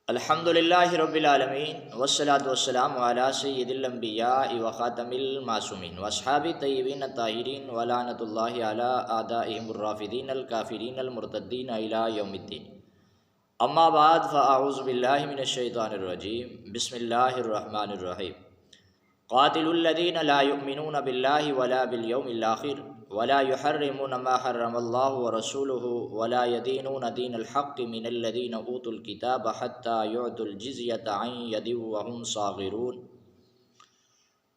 الحمد للہ رب العالمین والصلاة والسلام علی سید الانبیاء وخاتم المعصومین واصحاب طیبین الطاہرین ولعنۃ اللہ علی اعدائہم الرافدین الکافرین المرتدین الی یوم الدین، اما بعد فاعوذ باللہ من الشیطان الرجیم، بسم اللہ الرحمن الرحیم۔ قاتلوا الذین لا یؤمنون باللہ ولا بالیوم الآخر ولا يحرمون ما حرم اللہ ورسولہ ولا يدینون دین الحق من الذین اوتوا الکتاب حتی یعطوا الجزیۃ عن ید وہم صاغرون۔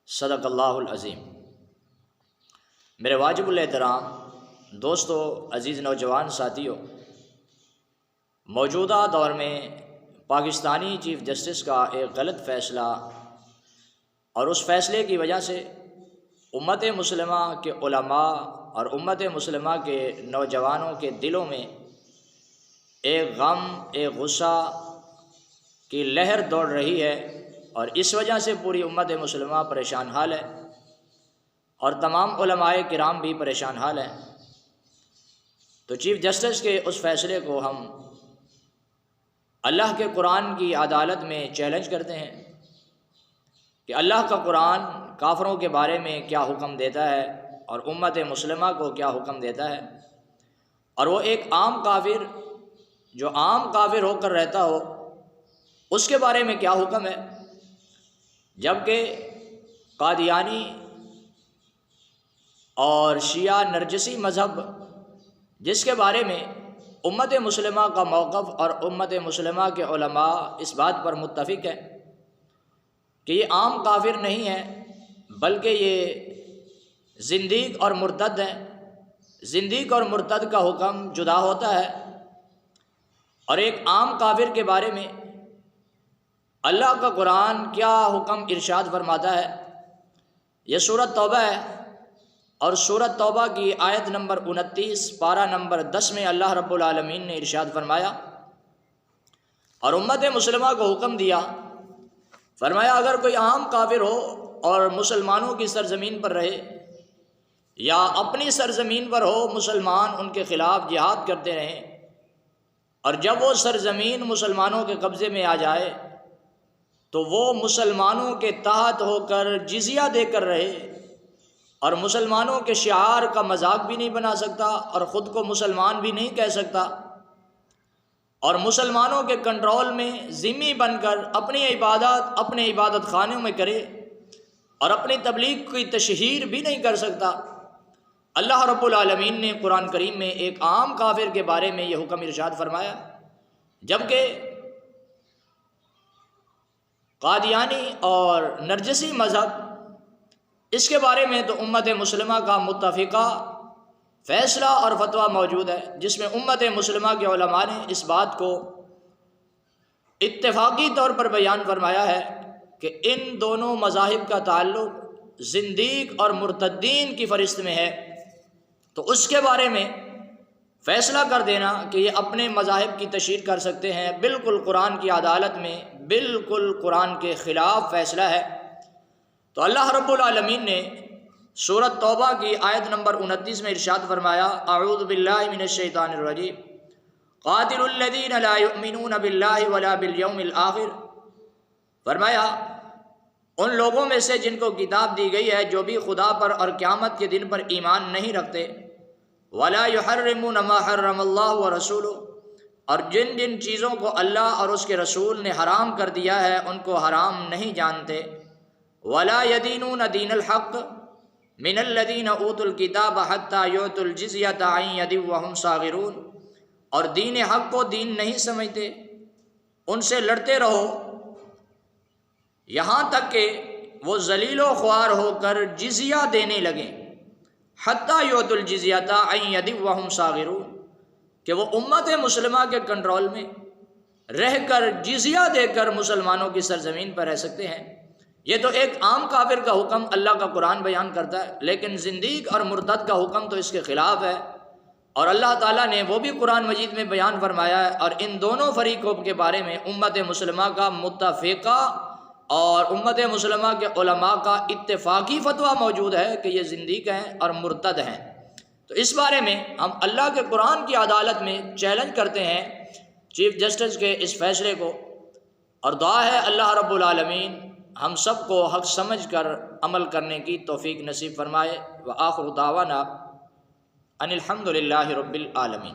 صدق اللہ العظیم۔ میرے واجب الاحترام دوستو، عزیز نوجوان ساتھیوں، موجودہ دور میں پاکستانی چیف جسٹس کا ایک غلط فیصلہ اور اس فیصلے کی وجہ سے امت مسلمہ کے علماء اور امت مسلمہ کے نوجوانوں کے دلوں میں ایک غم، ایک غصہ کی لہر دوڑ رہی ہے، اور اس وجہ سے پوری امت مسلمہ پریشان حال ہے اور تمام علماء کرام بھی پریشان حال ہیں۔ تو چیف جسٹس کے اس فیصلے کو ہم اللہ کے قرآن کی عدالت میں چیلنج کرتے ہیں کہ اللہ کا قرآن کافروں کے بارے میں کیا حکم دیتا ہے اور امت مسلمہ کو کیا حکم دیتا ہے، اور وہ ایک عام کافر جو عام کافر ہو کر رہتا ہو اس کے بارے میں کیا حکم ہے، جبکہ قادیانی اور شیعہ نرجسی مذہب جس کے بارے میں امت مسلمہ کا موقف اور امت مسلمہ کے علماء اس بات پر متفق ہیں کہ یہ عام کافر نہیں ہے بلکہ یہ زندیق اور مرتد ہیں۔ زندیق اور مرتد کا حکم جدا ہوتا ہے، اور ایک عام کافر کے بارے میں اللہ کا قرآن کیا حکم ارشاد فرماتا ہے۔ یہ سورۃ توبہ ہے، اور سورۃ توبہ کی آیت نمبر 29 پارہ نمبر 10 میں اللہ رب العالمین نے ارشاد فرمایا اور امت مسلمہ کو حکم دیا، فرمایا اگر کوئی عام کافر ہو اور مسلمانوں کی سرزمین پر رہے یا اپنی سرزمین پر ہو، مسلمان ان کے خلاف جہاد کرتے رہیں، اور جب وہ سرزمین مسلمانوں کے قبضے میں آ جائے تو وہ مسلمانوں کے تحت ہو کر جزیہ دے کر رہے، اور مسلمانوں کے شعار کا مذاق بھی نہیں بنا سکتا اور خود کو مسلمان بھی نہیں کہہ سکتا، اور مسلمانوں کے کنٹرول میں ذمہ بن کر اپنی عبادت اپنے عبادت خانوں میں کرے اور اپنی تبلیغ کی تشہیر بھی نہیں کر سکتا۔ اللہ رب العالمین نے قرآن کریم میں ایک عام کافر کے بارے میں یہ حکم ارشاد فرمایا، جبکہ قادیانی اور نرجسی مذہب اس کے بارے میں تو امت مسلمہ کا متفقہ فیصلہ اور فتویٰ موجود ہے، جس میں امت مسلمہ کے علماء نے اس بات کو اتفاقی طور پر بیان فرمایا ہے کہ ان دونوں مذاہب کا تعلق زندیق اور مرتدین کی فہرست میں ہے، تو اس کے بارے میں فیصلہ کر دینا کہ یہ اپنے مذاہب کی تشہیر کر سکتے ہیں، بالکل قرآن کی عدالت میں بالکل قرآن کے خلاف فیصلہ ہے۔ تو اللہ رب العالمین نے سورۃ توبہ کی آیت نمبر 29 میں ارشاد فرمایا، اعوذ باللہ من الشیطان الرجیم، قاتلوا الذین لا یؤمنون باللہ ولا بالیوم الآخر، فرمایا ان لوگوں میں سے جن کو کتاب دی گئی ہے جو بھی خدا پر اور قیامت کے دن پر ایمان نہیں رکھتے، ولا یحرمون ما حرم اللہ ورسولہ، اور جن جن چیزوں کو اللہ اور اس کے رسول نے حرام کر دیا ہے ان کو حرام نہیں جانتے، ولا یدینون دین الحق من الذین اوتوا الکتاب حتی یعطوا الجزیۃ عن ید وہم صاغرون، اور دین حق کو دین نہیں سمجھتے، ان سے لڑتے رہو یہاں تک کہ وہ ذلیل و خوار ہو کر جزیہ دینے لگیں، حتی یعطوا الجزیۃ عن ید وہم صاغرون، کہ وہ امت مسلمہ کے کنٹرول میں رہ کر جزیہ دے کر مسلمانوں کی سرزمین پر رہ سکتے ہیں۔ یہ تو ایک عام کافر کا حکم اللہ کا قرآن بیان کرتا ہے، لیکن زندیق اور مرتد کا حکم تو اس کے خلاف ہے، اور اللہ تعالیٰ نے وہ بھی قرآن مجید میں بیان فرمایا ہے، اور ان دونوں فریقوں کے بارے میں امت مسلمہ کا متفقہ اور امت مسلمہ کے علماء کا اتفاقی فتویٰ موجود ہے کہ یہ زندیق ہیں اور مرتد ہیں۔ تو اس بارے میں ہم اللہ کے قرآن کی عدالت میں چیلنج کرتے ہیں چیف جسٹس کے اس فیصلے کو اور دعا ہے اللہ رب العالمین ہم سب کو حق سمجھ کر عمل کرنے کی توفیق نصیب فرمائے۔ وآخر دعوانا ان الحمد للہ رب العالمین۔